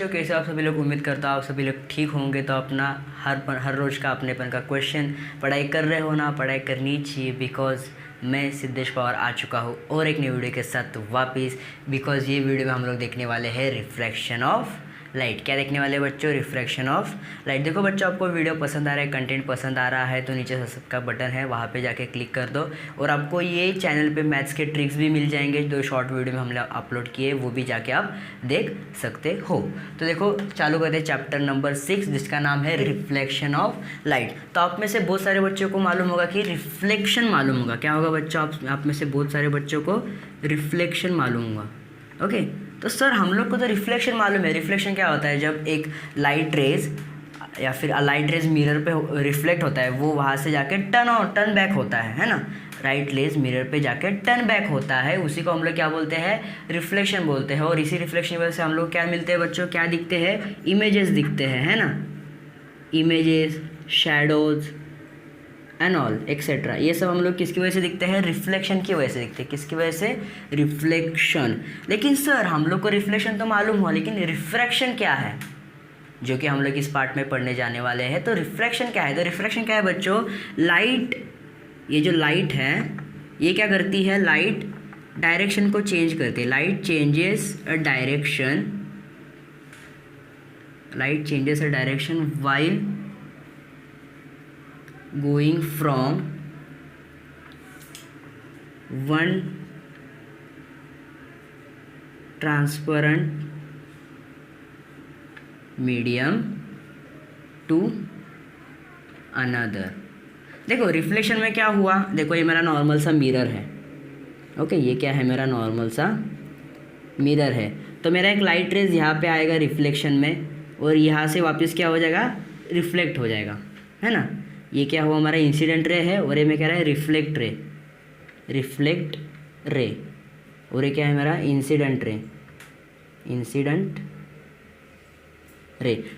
बच्चों, कैसे आप सभी लोग? उम्मीद करता हूँ आप सभी लोग ठीक होंगे। तो अपना हर रोज़ का अपनेपन का क्वेश्चन पढ़ाई कर रहे हो ना, पढ़ाई करनी चाहिए। बिकॉज मैं सिद्धेश पवार आ चुका हूँ और एक नई वीडियो के साथ वापस। बिकॉज ये वीडियो में हम लोग देखने वाले हैं रिफ्लेक्शन ऑफ लाइट। क्या देखने वाले बच्चों? Reflection of light. देखो बच्चों, आपको वीडियो पसंद आ रहा है, कंटेंट पसंद आ रहा है तो नीचे सब्सक्राइब का बटन है, वहाँ पे जाके क्लिक कर दो। और आपको ये चैनल पे मैथ्स के ट्रिक्स भी मिल जाएंगे, जो शॉर्ट वीडियो में हमने अपलोड किए वो भी जाके आप देख सकते हो। तो देखो चालू करते हैं चैप्टर नंबर 6, जिसका नाम है रिफ्लेक्शन ऑफ लाइट। तो आप में से बहुत सारे बच्चों को मालूम होगा कि रिफ्लेक्शन मालूम होगा। क्या होगा बच्चों? आप में से बहुत सारे बच्चों को रिफ्लेक्शन मालूम होगा। ओके, तो सर हम लोग को तो रिफ्लेक्शन मालूम है। रिफ्लेक्शन क्या होता है? जब एक लाइट रेज या फिर लाइट रेज मिरर पे रिफ्लेक्ट होता है, वो वहाँ से जाके टर्न बैक होता है ना। राइट रेज मिरर पे जाके टर्न बैक होता है, उसी को हम लोग क्या बोलते हैं? रिफ्लेक्शन बोलते हैं। और इसी रिफ्लेक्शन की वजह से हम लोग क्या मिलते हैं बच्चों? क्या दिखते हैं? इमेजेस दिखते हैं, है ना। Images, shadows and all etcetera, ये सब हम लोग किसकी वजह से दिखते हैं? रिफ्लेक्शन की वजह से दिखते हैं। किसकी वजह से? रिफ्लेक्शन। लेकिन सर हम लोग को रिफ्लेक्शन तो मालूम हुआ, लेकिन रिफ्रैक्शन क्या है, जो कि हम लोग इस पार्ट में पढ़ने जाने वाले हैं। तो रिफ्रैक्शन क्या है? तो रिफ्रैक्शन क्या है बच्चों? लाइट, ये जो लाइट है ये क्या करती है? लाइट डायरेक्शन को चेंज करती है। Light changes a direction, light changes a direction while going from one transparent medium to another। देखो रिफ्लेक्शन में क्या हुआ? देखो ये मेरा नॉर्मल सा मिरर है। ओके, ये क्या है? मेरा नॉर्मल सा मिरर है। तो मेरा एक लाइट रेज यहाँ पे आएगा रिफ्लेक्शन में, और यहाँ से वापस क्या हो जाएगा? रिफ्लेक्ट हो जाएगा, है ना। ये क्या हुआ? हमारा इंसिडेंट रे है, और ये में कह रहा है रिफ्लेक्ट रे। और ये क्या है मेरा? Incident ray.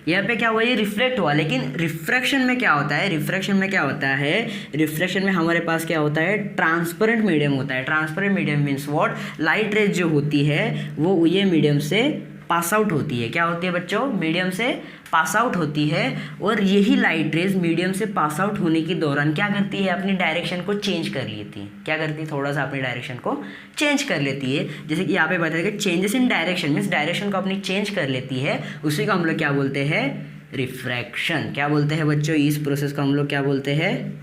यहाँ पे क्या हुआ? ये रिफ्लेक्ट हुआ। लेकिन रिफ्रैक्शन में क्या होता है? रिफ्रैक्शन में हमारे पास क्या होता है? ट्रांसपेरेंट मीडियम होता है। Transparent medium means what? Light rays जो होती है वो ये मीडियम से पास आउट होती है। क्या होती है बच्चों? मीडियम से पास आउट होती है। और यही लाइट रेज मीडियम से पास आउट होने के दौरान क्या करती है? अपनी डायरेक्शन को चेंज कर लेती है। क्या करती है? थोड़ा सा अपनी डायरेक्शन को चेंज कर लेती है। जैसे कि यहाँ पे बताया कि changes in direction means direction को अपनी चेंज कर लेती है। उसी को हम लोग क्या बोलते हैं? रिफ्रैक्शन। क्या बोलते हैं बच्चों? इस प्रोसेस को हम लोग क्या बोलते हैं?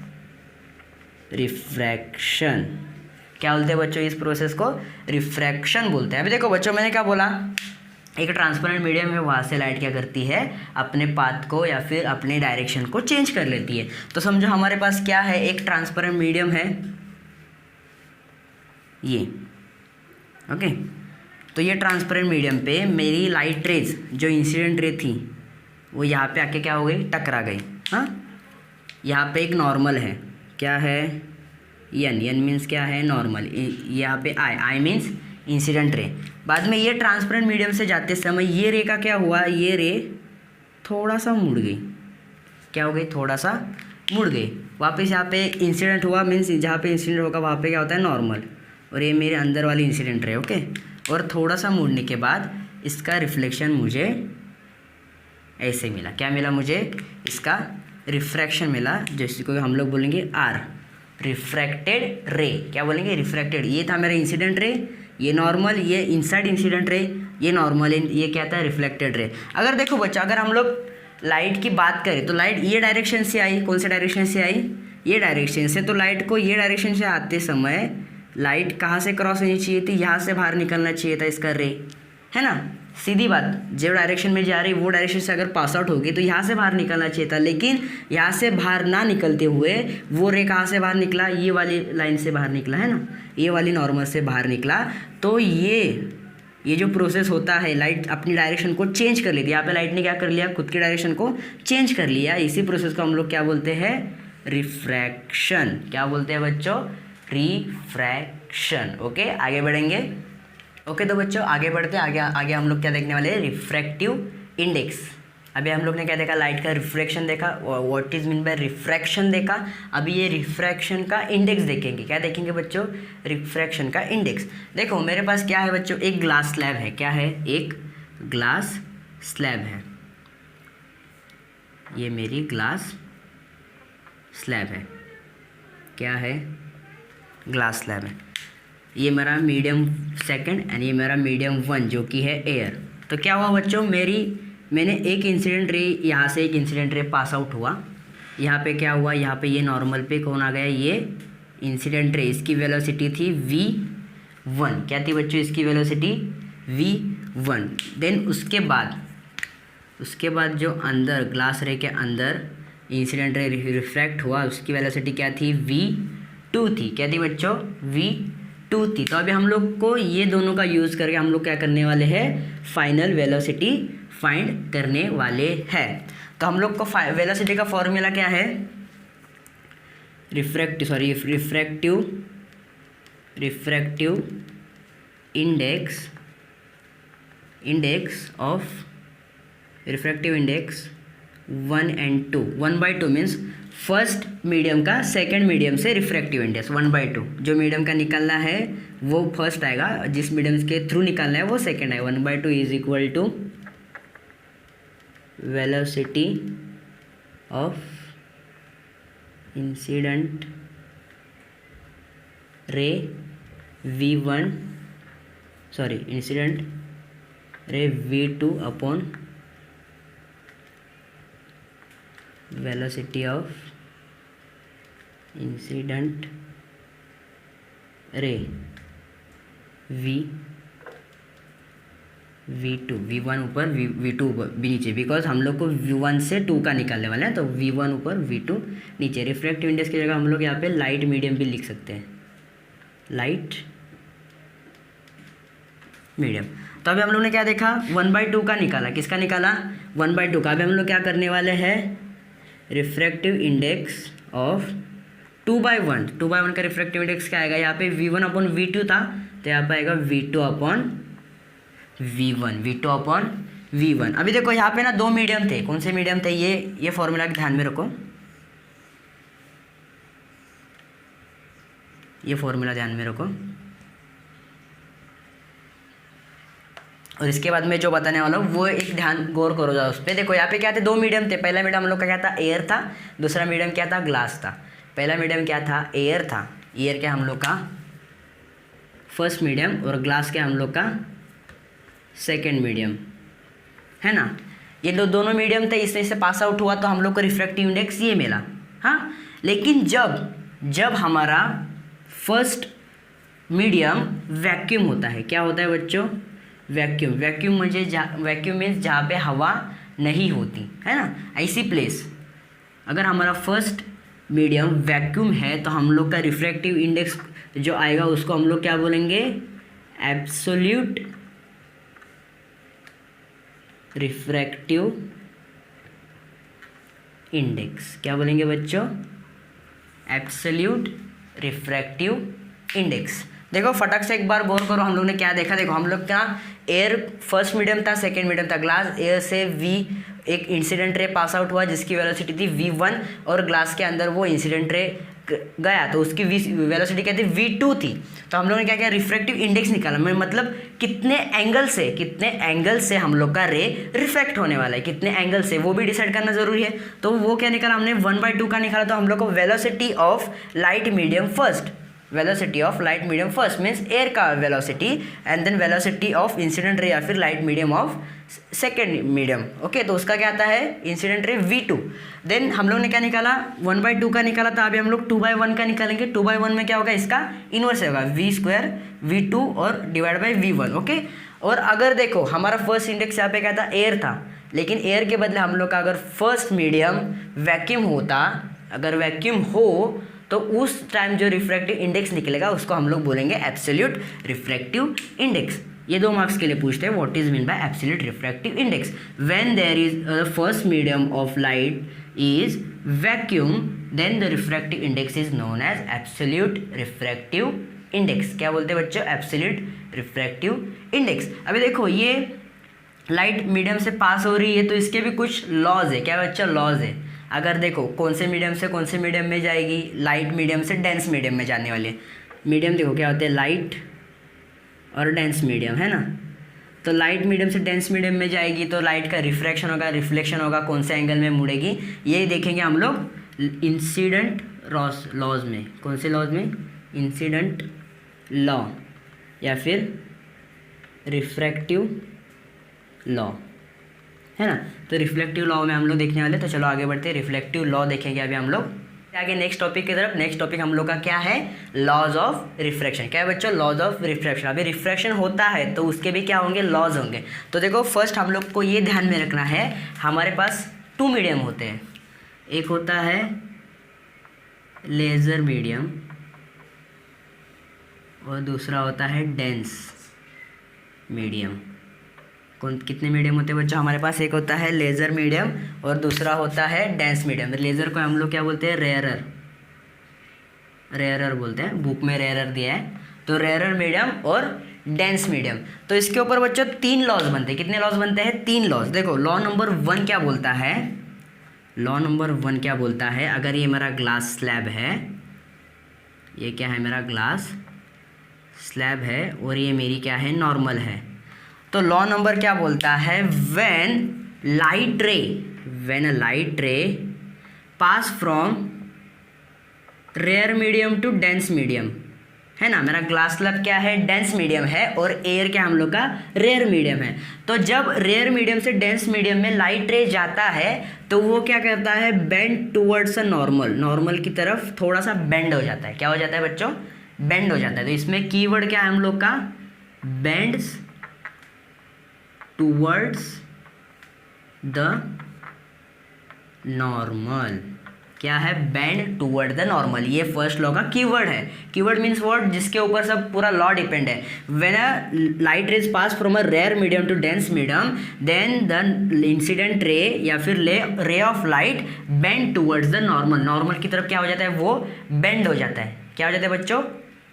रिफ्रैक्शन। क्या बोलते हैं बच्चों? इस प्रोसेस को रिफ्रैक्शन बोलते हैं। अभी देखो बच्चों, मैंने क्या बोला? एक ट्रांसपेरेंट मीडियम है, वहाँ से लाइट क्या करती है? अपने पाथ को या फिर अपने डायरेक्शन को चेंज कर लेती है। तो समझो हमारे पास क्या है? एक ट्रांसपेरेंट मीडियम है ये। ओके, तो ये ट्रांसपेरेंट मीडियम पे मेरी लाइट रेज जो इंसिडेंट रे थी वो यहाँ पे आके क्या हो गई? टकरा गई। हाँ, यहाँ पे एक नॉर्मल है। क्या है? एन मीन्स क्या है? नॉर्मल। यहाँ पे आई मीन्स इंसिडेंट रे। बाद में ये ट्रांसपेरेंट मीडियम से जाते समय ये रे का क्या हुआ? ये रे थोड़ा सा मुड़ गई। क्या हो गई? थोड़ा सा मुड़ गई। वापस यहाँ पे इंसिडेंट हुआ, मीन्स जहाँ पे इंसिडेंट होगा वहाँ पे क्या होता है? नॉर्मल। और ये मेरे अंदर वाली इंसिडेंट रे। ओके, और थोड़ा सा मुड़ने के बाद इसका रिफ्लेक्शन मुझे ऐसे मिला। क्या मिला मुझे? इसका रिफ्रैक्शन मिला, जिसको हम लोग बोलेंगे आर, रिफ्रैक्टेड रे। क्या बोलेंगे? रिफ्रैक्टेड। ये था मेरा इंसिडेंट रे, ये नॉर्मल, ये इनसाइड इंसिडेंट रे, ये नॉर्मल, ये क्या था? Reflected ray. अगर देखो बच्चा, अगर हम लोग लाइट की बात करें तो लाइट ये डायरेक्शन से आई। कौन से डायरेक्शन से आई? ये डायरेक्शन से। तो लाइट को ये डायरेक्शन से आते समय लाइट कहाँ से क्रॉस होनी चाहिए थी? यहाँ से बाहर निकलना चाहिए था इसका रे, है ना। सीधी बात, जो डायरेक्शन में जा रही वो डायरेक्शन से अगर पास आउट होगी तो यहाँ से बाहर निकलना चाहिए था। लेकिन यहाँ से बाहर ना निकलते हुए वो रे कहाँ से बाहर निकला? ये वाली लाइन से बाहर निकला, है ना। ये वाली नॉर्मल से बाहर निकला। तो ये जो प्रोसेस होता है, लाइट अपनी डायरेक्शन को चेंज कर लेती है। यहाँ पे लाइट ने क्या कर लिया? खुद की डायरेक्शन को चेंज कर लिया। इसी प्रोसेस को हम लोग क्या बोलते हैं? रिफ्रैक्शन। क्या बोलते हैं बच्चों? रिफ्रैक्शन। ओके, आगे बढ़ेंगे। ओके, तो बच्चों आगे बढ़ते हैं। आगे हम लोग क्या देखने वाले हैं? Refractive index. अभी हम लोग ने क्या देखा? लाइट का रिफ्रैक्शन देखा, what is mean bye refraction देखा। अभी ये रिफ्रैक्शन का इंडेक्स देखेंगे। क्या देखेंगे बच्चों? रिफ्रैक्शन का इंडेक्स। देखो मेरे पास क्या है बच्चों? एक ग्लास स्लैब है। क्या है? एक ग्लास स्लैब है, ये मेरी ग्लास स्लैब है। क्या है? ग्लास स्लैब है। ये मेरा मीडियम सेकंड एंड ये मेरा मीडियम वन जो कि है एयर। तो क्या हुआ बच्चों, मैंने एक इंसिडेंट रे, यहाँ से एक इंसिडेंट रे पास आउट हुआ, यहाँ पे क्या हुआ, यहाँ पे ये नॉर्मल पे कौन आ गया, ये इंसिडेंट रे। इसकी वेलोसिटी थी v1। क्या थी बच्चों इसकी वेलोसिटी? v1। देन उसके बाद जो अंदर ग्लास रे के अंदर इंसिडेंट रे रिफ्रैक्ट हुआ, उसकी वेलोसिटी क्या थी? v2 थी। क्या थी बच्चों? v2 थी। तो अभी हम लोग को ये दोनों का यूज़ करके हम लोग क्या करने वाले हैं? फाइनल वेलोसिटी फाइंड करने वाले हैं। तो हम लोग को वेलोसिटी का फॉर्मूला क्या है? Refractive index 1 and 2। 1/2 means first medium का सेकंड मीडियम से रिफ्रैक्टिव इंडेक्स 1/2। जो मीडियम का निकालना है वो फर्स्ट आएगा, जिस मीडियम के थ्रू निकालना है वो सेकंड आएगा। 1/2 is equal to velocity of incident ray incident ray v2 upon velocity of incident ray v2। v1 ऊपर v2 भी नीचे, बिकॉज हम लोग को v1 से 2 का निकालने वाला है, तो v1 ऊपर v2 नीचे। रिफ्रैक्टिव इंडेक्स की जगह हम लोग यहाँ पे लाइट मीडियम भी लिख सकते हैं, लाइट मीडियम। तो अभी हम लोग ने क्या देखा? 1/2 का निकाला। किसका निकाला? 1/2 का। अभी हम लोग क्या करने वाले हैं? Refractive index of 2/1। 2/1 का रिफ्रैक्टिव इंडेक्स क्या आएगा? यहाँ पे v1 अपॉन v2 था, तो यहाँ पे आएगा v2 अपॉन v1। अभी देखो यहाँ पे ना दो मीडियम थे। कौन से मीडियम थे? ये फॉर्मूला के ध्यान में रखो, ये फॉर्मूला ध्यान में रखो। और इसके बाद मैं जो बताने वाला हूँ वो एक ध्यान गौर करो जाओ उस पर। देखो यहाँ पे क्या थे? दो मीडियम थे। पहला मीडियम हम लोग का क्या था? एयर था। दूसरा मीडियम क्या था? ग्लास था। पहला मीडियम क्या था? एयर था। एयर क्या हम लोग का फर्स्ट मीडियम, और ग्लास क्या हम लोग का सेकेंड मीडियम, है ना। ये दोनों मीडियम थे, इसमें से पास आउट हुआ तो हम लोग को रिफ्रैक्टिव इंडेक्स ये मिला। हाँ, लेकिन जब हमारा फर्स्ट मीडियम वैक्यूम होता है, क्या होता है बच्चों? वैक्यूम मीन्स जहाँ पे हवा नहीं होती, है ना, ऐसी प्लेस। अगर हमारा फर्स्ट मीडियम वैक्यूम है तो हम लोग का रिफ्रैक्टिव इंडेक्स जो आएगा उसको हम लोग क्या बोलेंगे? Absolute refractive index. क्या बोलेंगे बच्चों? Absolute refractive index. देखो फटक से एक बार गौर करो, हम लोग ने क्या देखा? देखो हम लोग का एयर फर्स्ट मीडियम था, सेकंड मीडियम था। ग्लास एयर से एक इंसिडेंट रे पास आउट हुआ जिसकी वेलोसिटी थी v1, और ग्लास के अंदर वो इंसिडेंट रे गया तो उसकी वेलोसिटी क्या थी? v2 थी। तो हम लोग ने क्या किया? रिफ्रैक्टिव इंडेक्स निकाला। मतलब कितने एंगल से हम लोग का रे रिफ्लेक्ट होने वाला है, कितने एंगल से, वो भी डिसाइड करना जरूरी है। तो वो क्या निकाला हमने? 1/2 का निकाला। तो हम लोग को velocity of light medium first means air का velocity, and then velocity of incident ray या फिर light medium of second medium. Okay, तो उसका क्या आता है? Incident ray v2। देन हम लोग ने क्या निकाला? 1/2 का निकाला था। अभी हम लोग 2/1 का निकालेंगे। 2/1 में क्या होगा? इसका इनवर्स होगा, v² v2 और डिवाइड बाई v1। ओके, और अगर देखो हमारा फर्स्ट इंडेक्स यहाँ पे क्या था? एयर था, लेकिन एयर के बदले हम लोग का अगर फर्स्ट मीडियम वैक्यूम होता, अगर वैक्यूम हो तो उस टाइम जो रिफ्रैक्टिव इंडेक्स निकलेगा उसको हम लोग बोलेंगे एब्सोल्यूट रिफ्रैक्टिव इंडेक्स। ये 2 मार्क्स के लिए पूछते हैं, what is mean by absolute refractive index. When there is first medium of light is vacuum then the refractive index is known as absolute refractive index. क्या बोलते हैं बच्चों? Absolute refractive index. अभी देखो ये लाइट मीडियम से पास हो रही है तो इसके भी कुछ लॉज है। क्या बच्चा? लॉज है। अगर देखो कौन से मीडियम से कौन से मीडियम में जाएगी? लाइट मीडियम से डेंस मीडियम में जाने वाली है। मीडियम देखो क्या होते हैं? लाइट और डेंस मीडियम, है ना। तो लाइट मीडियम से डेंस मीडियम में जाएगी तो लाइट का रिफ्रैक्शन होगा, रिफ्लेक्शन होगा, कौन से एंगल में मुड़ेगी ये देखेंगे हम लोग इंसिडेंट लॉज में। कौन से लॉज में? इंसिडेंट लॉ या फिर रिफ्रैक्टिव लॉ, है ना। तो रिफ्लेक्टिव लॉ में हम लोग देखने वाले। तो चलो आगे बढ़ते हैं, रिफ्लेक्टिव लॉ देखेंगे अभी हम लोग आगे नेक्स्ट टॉपिक की तरफ। नेक्स्ट टॉपिक हम लोग का क्या है? Laws of refraction. क्या है बच्चों? Laws of refraction. अभी रिफ्रैक्शन होता है तो उसके भी क्या होंगे? लॉज होंगे। तो देखो फर्स्ट हम लोग को ये ध्यान में रखना है, हमारे पास 2 मीडियम होते हैं। एक होता है लेज़र मीडियम और दूसरा होता है डेंस मीडियम। कितने मीडियम होते हैं बच्चों हमारे पास? एक होता है लेज़र मीडियम और दूसरा होता है डेंस मीडियम। लेज़र को हम लोग क्या बोलते हैं? रेयरर बोलते हैं, बुक में रेयरर दिया है। तो रेयरर मीडियम और डेंस मीडियम। तो इसके ऊपर बच्चों 3 लॉज बनते हैं। कितने लॉज बनते हैं? 3 लॉज। देखो लॉ नंबर 1 क्या बोलता है? लॉ नंबर 1 क्या बोलता है? अगर ये मेरा ग्लास स्लैब है, ये क्या है? मेरा ग्लास स्लैब है और ये मेरी क्या है? नॉर्मल है। तो लॉ नंबर क्या बोलता है? When a light ray pass from rare medium to dense medium, है ना। मेरा ग्लास स्लैब क्या है? डेंस मीडियम है और एयर क्या हम लोग का? रेयर मीडियम है। तो जब रेयर मीडियम से डेंस मीडियम में लाइट रे जाता है तो वो क्या करता है? बेंड टूवर्ड्स अ नॉर्मल की तरफ थोड़ा सा बेंड हो जाता है। क्या हो जाता है बच्चों? बेंड हो जाता है। तो इसमें कीवर्ड क्या है हम लोग का? Bends towards the normal. क्या है? Bend toward the normal. ये फर्स्ट लॉ का कीवर्ड है। Keyword means what? जिसके ऊपर सब पूरा लॉ डिपेंड है। When a light rays pass from a rare medium to dense medium then the incident ray या फिर ray of light bend towards the normal की तरफ क्या हो जाता है? वो बेंड हो जाता है। क्या हो जाता है बच्चों?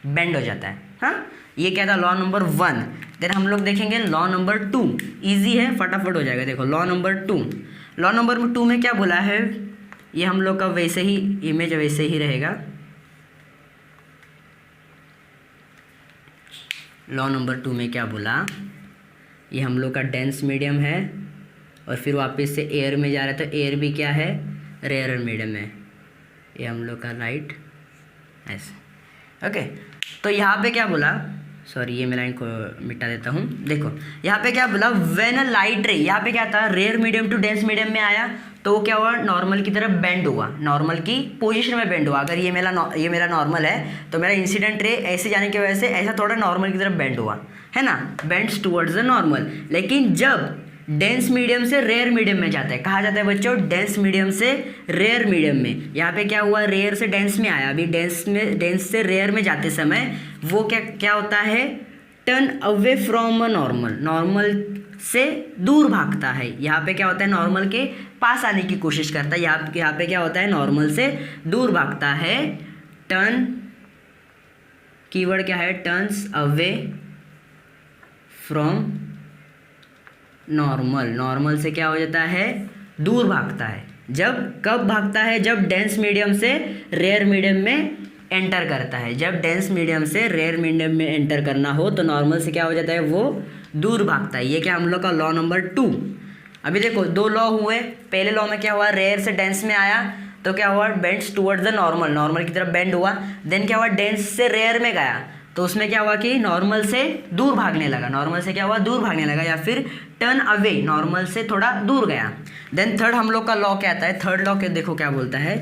बेंड हो जाता है। हाँ, ये क्या था? Law number 1। देन हम लोग देखेंगे लॉ नंबर 2। ईजी है, फटाफट हो जाएगा। देखो लॉ नंबर 2। लॉ नंबर 2 में क्या बोला है? ये हम लोग का वैसे ही इमेज वैसे ही रहेगा। लॉ नंबर 2 में क्या बोला? ये हम लोग का डेंस मीडियम है और फिर वापस से एयर में जा रहा है तो एयर भी क्या है? रेयर मीडियम है। ये हम लोग का लाइट ऐसे। ओके, तो यहाँ पे क्या बोला? सॉरी, ये मैं लाइन को मिटा देता हूँ। देखो यहाँ पे क्या बोला? व्हेन अ लाइट रे, यहाँ पे क्या था? Rare medium to dense medium में आया तो वो क्या हुआ? नॉर्मल की तरफ बेंड हुआ, नॉर्मल की पोजीशन में बेंड हुआ। अगर ये मेरा नॉर्मल है तो मेरा इंसिडेंट रे ऐसे जाने की वजह से ऐसा थोड़ा नॉर्मल की तरफ बेंड हुआ, है ना, बेंड्स टुवर्ड्स द नॉर्मल। लेकिन जब डेंस मीडियम से रेयर मीडियम में जाता है, कहा जाता है बच्चों डेंस मीडियम से रेयर मीडियम में। यहाँ पे क्या हुआ? रेयर से डेंस में आया। अभी डेंस से रेयर में जाते समय वो क्या होता है? Turn away from a normal से दूर भागता है। यहाँ पे क्या होता है? नॉर्मल के पास आने की कोशिश करता है। यहाँ पे क्या होता है? नॉर्मल से दूर भागता है। टर्न, कीवर्ड क्या है? टर्न्स अवे फ्रॉम नॉर्मल से क्या हो जाता है? दूर भागता है। कब भागता है? जब डेंस मीडियम से रेयर मीडियम में एंटर करता है। जब डेंस मीडियम से रेयर मीडियम में एंटर करना हो तो नॉर्मल से क्या हो जाता है? वो दूर भागता है। ये क्या हम लोग का लॉ नंबर 2। अभी देखो 2 लॉ हुए। पहले लॉ में क्या हुआ? रेयर से डेंस में आया तो क्या हुआ? बेंड्स टुवर्ड्स द नॉर्मल की तरफ बेंड हुआ। देन क्या हुआ? डेंस से रेयर में गया तो उसमें क्या हुआ कि नॉर्मल से दूर भागने लगा। नॉर्मल से क्या हुआ? दूर भागने लगा या फिर टर्न अवे, नॉर्मल से थोड़ा दूर गया। देन थर्ड हम लोग का लॉ क्या आता है? थर्ड लॉ के देखो क्या बोलता है?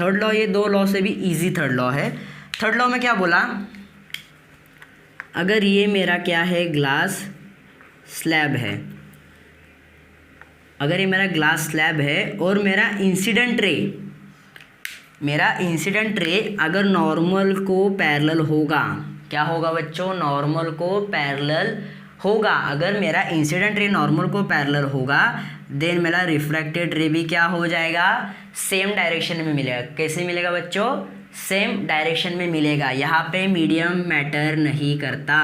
थर्ड लॉ, ये 2 लॉ से भी इजी थर्ड लॉ है। थर्ड लॉ में क्या बोला? अगर ये मेरा क्या है? ग्लास स्लैब है। अगर ये मेरा ग्लास स्लैब है और मेरा इंसिडेंट रे अगर नॉर्मल को पैरेलल होगा, क्या होगा बच्चों? नॉर्मल को पैरेलल होगा। अगर मेरा इंसिडेंट रे नॉर्मल को पैरेलल होगा देन मेरा रिफ्रैक्टेड रे भी क्या हो जाएगा? सेम डायरेक्शन में मिलेगा। कैसे मिलेगा बच्चों? सेम डायरेक्शन में मिलेगा। यहाँ पे मीडियम मैटर नहीं करता।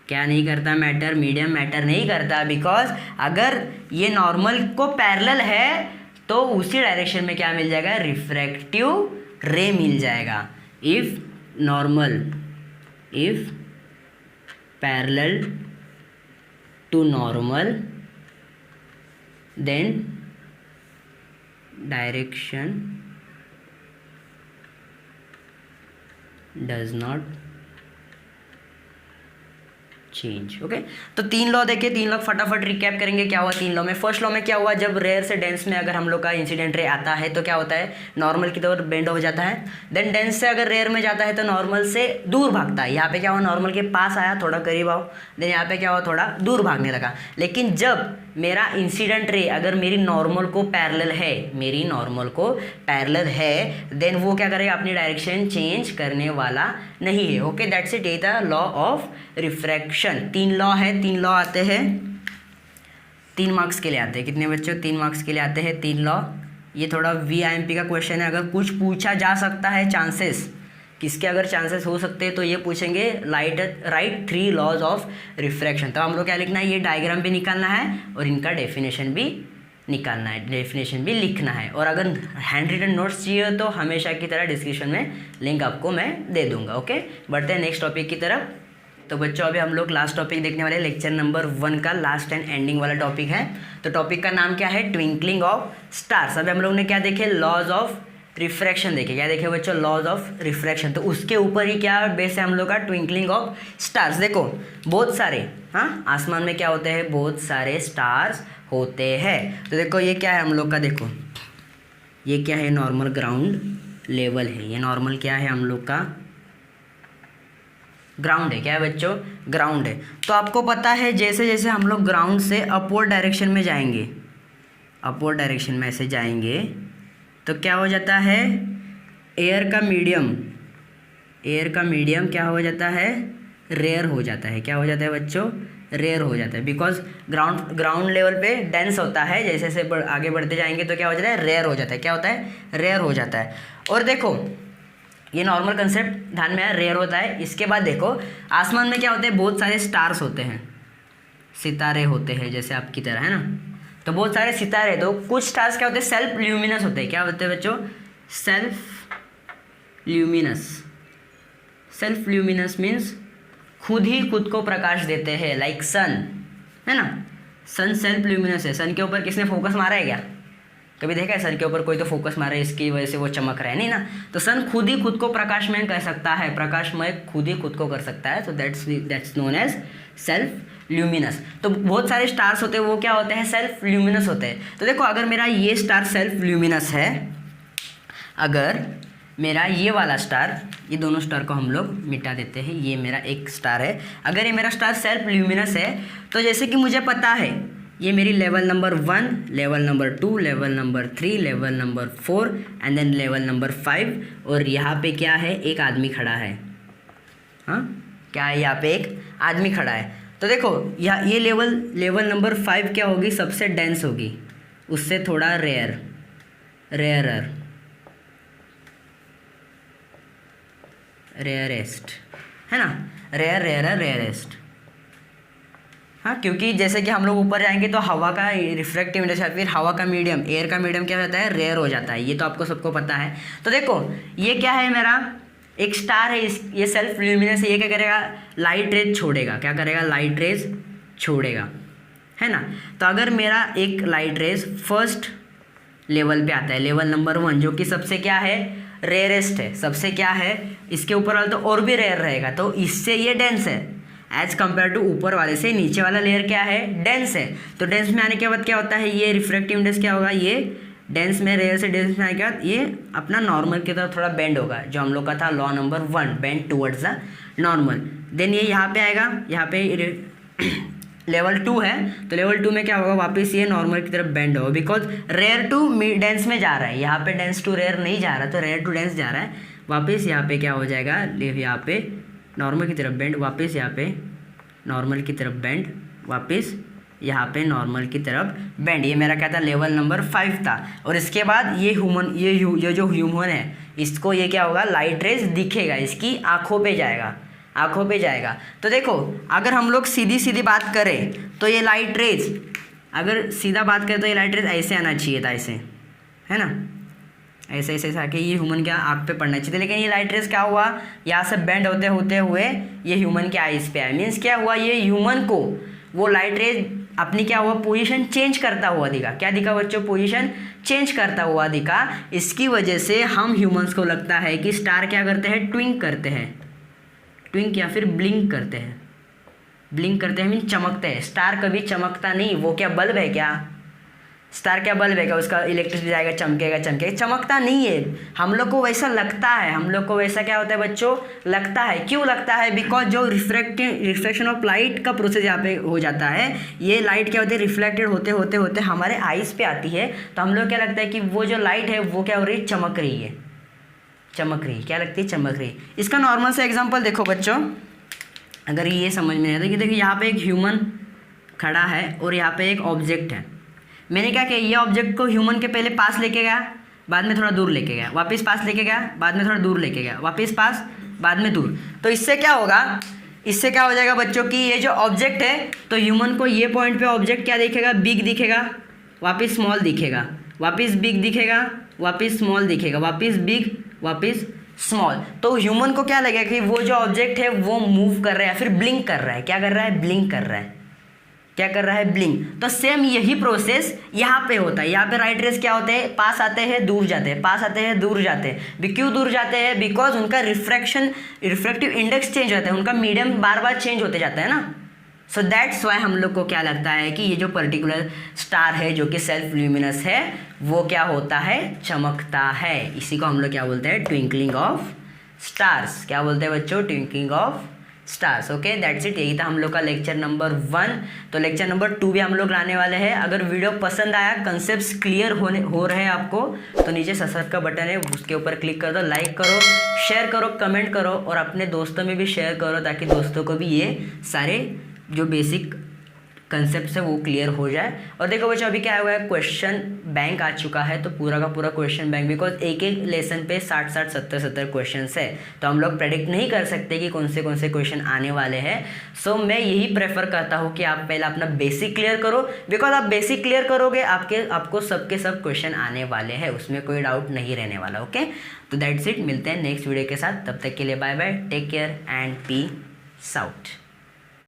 क्या नहीं करता? मैटर, मीडियम मैटर नहीं करता। बिकॉज अगर ये नॉर्मल को पैरेलल है तो उसी डायरेक्शन में क्या मिल जाएगा? रिफ्रैक्टिव रे मिल जाएगा। If parallel to normal then direction does not change. Okay, तो 3 लॉ देखे, 3 लॉ फटाफट रिकैप करेंगे। क्या हुआ 3 लॉ में? फर्स्ट लॉ में क्या हुआ, जब रेयर से डेंस में अगर हम लोग का इंसिडेंट रे आता है तो क्या होता है, नॉर्मल की तरफ बेंड हो जाता है। देन डेंस से अगर रेयर में जाता है तो नॉर्मल से दूर भागता है। यहाँ पे क्या हुआ, नॉर्मल के पास आया, थोड़ा करीब आओ, देन यहाँ पे क्या हुआ, थोड़ा दूर भागने लगा। लेकिन जब मेरा इंसिडेंट रे अगर मेरी नॉर्मल को पैरेलल है, मेरी नॉर्मल को पैरेलल है, देन वो क्या करेगा, अपनी डायरेक्शन चेंज करने वाला नहीं है। ओके, दैट्स इट, ये था लॉ ऑफ रिफ्रैक्शन। 3 लॉ है, 3 लॉ आते हैं 3 मार्क्स के लिए आते हैं। कितने बच्चों? 3 मार्क्स के लिए आते हैं 3 लॉ। ये थोड़ा VIMP का क्वेश्चन है, अगर कुछ पूछा जा सकता है, चांसेस किसके अगर चांसेस हो सकते हैं तो ये पूछेंगे, राइट 3 लॉज ऑफ रिफ्रैक्शन। तो हम लोग क्या लिखना है, ये डायग्राम भी निकालना है और इनका डेफिनेशन भी निकालना है, डेफिनेशन भी लिखना है। और अगर हैंड रिटन नोट्स चाहिए तो हमेशा की तरह डिस्क्रिप्शन में लिंक आपको मैं दे दूंगा। ओके, बढ़ते हैं नेक्स्ट टॉपिक की तरफ। तो बच्चों अभी हम लोग लास्ट टॉपिक देखने वाले, लेक्चर नंबर 1 का लास्ट एंड एंडिंग वाला टॉपिक है। तो टॉपिक का नाम क्या है, ट्विंकलिंग ऑफ स्टार्स। अभी हम लोग ने क्या देखे, लॉज ऑफ रिफ्रैक्शन देखे। क्या देखे बच्चों, लॉज ऑफ रिफ्रैक्शन। तो उसके ऊपर ही क्या बेस है हम लोग का, ट्विंकलिंग ऑफ स्टार्स। देखो बहुत सारे, हाँ, आसमान में क्या होते हैं, बहुत सारे स्टार्स होते हैं। तो देखो ये क्या है हम लोग का, देखो ये क्या है, नॉर्मल ग्राउंड लेवल है। ये नॉर्मल क्या है हम लोग का, ग्राउंड है। क्या है बच्चों, ग्राउंड है। तो आपको पता है जैसे जैसे हम लोग ग्राउंड से अपवर्ड डायरेक्शन में जाएंगे, अपवर्ड डायरेक्शन में ऐसे जाएंगे तो क्या हो जाता है, एयर का मीडियम क्या हो जाता है, रेयर हो जाता है। क्या हो जाता है बच्चों, रेयर हो जाता है। बिकॉज ग्राउंड लेवल पे डेंस होता है, जैसे जैसे आगे बढ़ते जाएंगे तो क्या हो जाता है, रेयर हो जाता है। क्या होता है, रेयर हो जाता है। और देखो ये नॉर्मल कंसेप्ट ध्यान में है, रेयर होता है। इसके बाद देखो आसमान में क्या होते हैं, बहुत सारे स्टार्स होते हैं, सितारे होते हैं जैसे आपकी तरह, है ना। तो बहुत सारे सितारे, तो कुछ स्टार्स क्या होते हैं, सेल्फ ल्यूमिनस होते हैं। क्या होते हैं बच्चों, सेल्फ ल्यूमिनस मीन्स खुद ही खुद को प्रकाश देते हैं, लाइक सन, है ना। सन सेल्फ ल्यूमिनस है। सन के ऊपर किसने फोकस मारा है क्या, कभी देखा है सन के ऊपर कोई तो फोकस मारा है, इसकी वजह से वो चमक रहा है, नहीं ना। तो सन खुद ही खुद को प्रकाशमय कर सकता है, प्रकाशमय खुद ही खुद को कर सकता है। तो that's known as self luminous. तो बहुत सारे स्टार्स होते हैं, वो क्या होते हैं, सेल्फ ल्यूमिनस होते हैं। तो देखो अगर मेरा ये स्टार सेल्फ ल्यूमिनस है, अगर मेरा ये वाला स्टार, ये दोनों स्टार को हम लोग मिटा देते हैं, ये मेरा एक स्टार है। अगर ये मेरा स्टार सेल्फ ल्यूमिनस है तो जैसे कि मुझे पता है ये मेरी level number 1, level number 2, level number 3, level number 4 and then level number 5। और यहाँ पे क्या है, एक आदमी खड़ा है। हाँ, क्या है, यहाँ पे एक आदमी खड़ा है। तो देखो ये लेवल नंबर 5 क्या होगी, सबसे डेंस होगी, उससे थोड़ा रेयरेस्ट, है ना, रेयरेस्ट। हाँ, क्योंकि जैसे कि हम लोग ऊपर जाएंगे तो हवा का रिफ्रैक्टिव इंडेक्स या फिर हवा का मीडियम, एयर का मीडियम क्या होता है, रेयर हो जाता है। ये तो आपको सबको पता है। तो देखो ये क्या है, मेरा एक स्टार है, ये सेल्फ ल्यूमिनस है। ये क्या करेगा, लाइट रेज छोड़ेगा। क्या करेगा, लाइट रेज छोड़ेगा, है ना। तो अगर मेरा एक लाइट रेज फर्स्ट लेवल पे आता है, लेवल नंबर 1, जो कि सबसे क्या है, रेयरेस्ट है, सबसे क्या है, इसके ऊपर वाला तो और भी रेयर रहेगा, तो इससे ये डेंस है एज कम्पेयर टू ऊपर वाले से। नीचे वाला लेयर क्या है, डेंस है। तो डेंस में आने के बाद क्या होता है, ये रिफ्रैक्टिव इंडेक्स क्या होगा, ये डेंस में, रेयर से डेंस में आने के बाद ये अपना नॉर्मल की तरफ थोड़ा बेंड होगा, जो हम लोग का था law number 1, bend towards the normal. Then ये यहाँ पे आएगा, यहाँ पे लेवल 2 है, तो लेवल 2 में क्या होगा, वापस ये नॉर्मल की तरफ बेंड होगा। बिकॉज रेयर टू डेंस में जा रहा है, यहाँ पे डेंस टू रेयर नहीं जा रहा, तो रेयर टू डेंस जा रहा है। वापस यहाँ पे क्या हो जाएगा, यहाँ पे नॉर्मल की तरफ बेंड, वापस यहाँ पे नॉर्मल की तरफ बेंड, वापस यहाँ पे नॉर्मल की तरफ बेंड। ये मेरा क्या था, लेवल नंबर 5 था। और इसके बाद ये जो ह्यूमन है, इसको ये क्या होगा, लाइट रेज दिखेगा, इसकी आँखों पे जाएगा। तो देखो अगर हम लोग सीधी बात करें तो ये लाइट रेज, अगर सीधा बात करें तो ये लाइट रेज ऐसे आना चाहिए था, ऐसे, है ना, ऐसे आके ये ह्यूमन के आँख पे पड़ना चाहिए था। लेकिन ये लाइट रेज क्या हुआ, यहाँ से बेंड होते हुए ये ह्यूमन के आइज़ पे आया। मीन्स क्या हुआ, ये ह्यूमन को वो लाइट रेज अपनी क्या हुआ पोजीशन चेंज करता हुआ दिखा। क्या दिखा बच्चों? पोजीशन चेंज करता हुआ दिखा। इसकी वजह से हम ह्यूमंस को लगता है कि स्टार क्या करते हैं? ट्विंक करते हैं, ट्विंक या फिर ब्लिंक करते हैं। ब्लिंक करते हैं मीन चमकते हैं। स्टार कभी चमकता नहीं, वो क्या बल्ब है क्या? स्टार क्या बल्ब है क्या? उसका इलेक्ट्रिसिटी जाएगा चमकेगा चमकेगा, चमकता नहीं है। हम लोग को वैसा लगता है, हम लोग को वैसा क्या होता है बच्चों? लगता है। क्यों लगता है? बिकॉज जो रिफ्लेक्शन ऑफ लाइट का प्रोसेस यहाँ पे हो जाता है, ये लाइट क्या होती है? रिफ्लेक्टेड होते होते होते हमारे आइज़ पे आती है, तो हम लोग क्या लगता है कि वो जो लाइट है वो क्या हो रही है? चमक रही है, चमक रही। क्या लगती है? चमक रही। इसका नॉर्मल सा एग्जाम्पल देखो बच्चों, अगर ये समझ में नहीं आता कि देखिए यहाँ पे एक ह्यूमन खड़ा है और यहाँ पे एक ऑब्जेक्ट है। मैंने क्या किया? ये ऑब्जेक्ट को ह्यूमन के पहले पास लेके गया, बाद में थोड़ा दूर लेके गया, वापस पास लेके गया, बाद में थोड़ा दूर लेके गया, वापस पास, बाद में दूर। तो इससे क्या होगा? इससे क्या हो जाएगा बच्चों की ये जो ऑब्जेक्ट है, तो ह्यूमन को ये पॉइंट पे ऑब्जेक्ट क्या दिखेगा? बिग दिखेगा, वापस स्मॉल दिखेगा, वापस बिग दिखेगा, वापस स्मॉल दिखेगा, वापस बिग, वापस स्मॉल। तो ह्यूमन को क्या लगेगा कि वो जो ऑब्जेक्ट है वो मूव कर रहा है या फिर ब्लिंक कर रहा है। क्या कर रहा है? ब्लिंक कर रहा है। क्या कर रहा है? ब्लिंक। तो सेम यही प्रोसेस यहाँ पे होता है। यहाँ पे राइट रेज क्या होते हैं? पास आते हैं, दूर जाते हैं, पास आते हैं, दूर जाते हैं। क्यों दूर जाते हैं? बिकॉज उनका रिफ्रैक्टिव इंडेक्स चेंज होता है, उनका मीडियम बार बार चेंज होते जाता है ना। सो दैट्स वाई हम लोग को क्या लगता है कि ये जो पर्टिकुलर स्टार है जो कि सेल्फ ल्यूमिनस है वो क्या होता है? चमकता है। इसी को हम लोग क्या बोलते हैं? Twinkling of stars. क्या बोलते हैं बच्चों? Twinkling of stars. Okay, that's it. यही था हम लोग का लेक्चर नंबर 1। तो लेक्चर नंबर 2 भी हम लोग लाने वाले हैं। अगर वीडियो पसंद आया, कंसेप्ट्स क्लियर हो रहे हैं आपको, तो नीचे सब्सक्राइब का बटन है, उसके ऊपर क्लिक कर दो, लाइक करो, शेयर करो, कमेंट करो और अपने दोस्तों में भी शेयर करो ताकि दोस्तों को भी ये सारे जो बेसिक कंसेप्ट है वो क्लियर हो जाए। और देखो बच्चों अभी क्या हुआ है? क्वेश्चन बैंक आ चुका है, तो पूरा का पूरा क्वेश्चन बैंक, बिकॉज एक एक लेसन पे 60 70 क्वेश्चन है, तो हम लोग प्रेडिक्ट नहीं कर सकते कि कौन से क्वेश्चन आने वाले हैं। सो मैं यही प्रेफर करता हूँ कि आप पहले अपना बेसिक क्लियर करो, बिकॉज आप बेसिक क्लियर करोगे आपको सबके सब क्वेश्चन आने वाले हैं, उसमें कोई डाउट नहीं रहने वाला। ओके, तो दैट्स इट। मिलते हैं नेक्स्ट वीडियो के साथ, तब तक के लिए bye bye, take care and peace out.